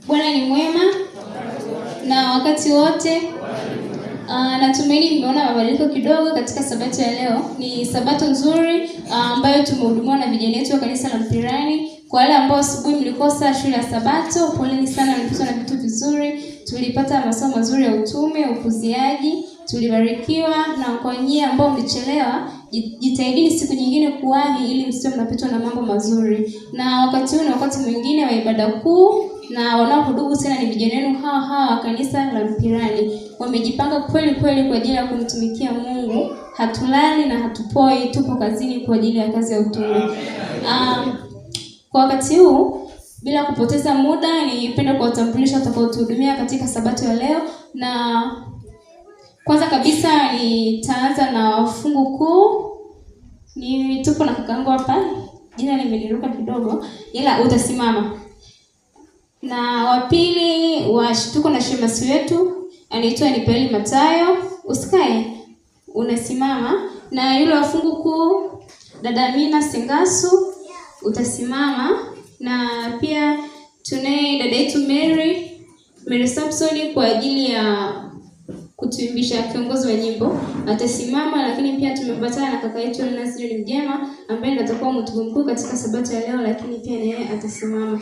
Bwana ni mwema na wakati wote. Natumaini nimeona mabadiliko kidogo katika sabato ya leo. Ni sabato nzuri ambayo tumehudumiwa na vijana wetu wa kanisa la Mpirani. Kwa wale ambao asubuhi mlikosa shule ya sabato, poleni sana, mlipata na vitu vizuri. Tulipata masomo mazuri ya utume, ukuziaji, tulibarikiwa. Na kwa nyinyi ambao mlichelewa, jitahidini siku nyingine kuwahi ili msije mnapitwa na mambo mazuri. Na wakati huu ni wakati mwingine wa ibada kuu, na wanaohudumu tena ni vijana wenu hawa wa kanisa la Mpirani. Wamejipanga kweli kweli kwa ajili ya kumtumikia Mungu. Hatulali na hatupoi, tupo kazini kwa ajili ya kazi ya utume. Kwa wakati huu, bila kupoteza muda, nipenda kuwatambulisha watakaotuhudumia katika sabato ya leo. Na kwanza kabisa nitaanza na fungu kuu. Tupo na kakangu hapa. Jina limeniruka kidogo, ila utasimama. Na wa pili tuko na shemasi wetu, anaitwa Nipeli Matayo. Usikae, unasimama. Na yule wa fungu kuu, dada Amina Sengasu, utasimama. Na pia tunaye dada yetu Mary Samson kwa ajili ya kutuimbisha, kiongozi wa nyimbo, atasimama. Lakini pia tumepatana na kaka yetu Nasri Mjema ambaye ndiye atakuwa mtume mkuu katika sabato ya leo, lakini pia naye atasimama.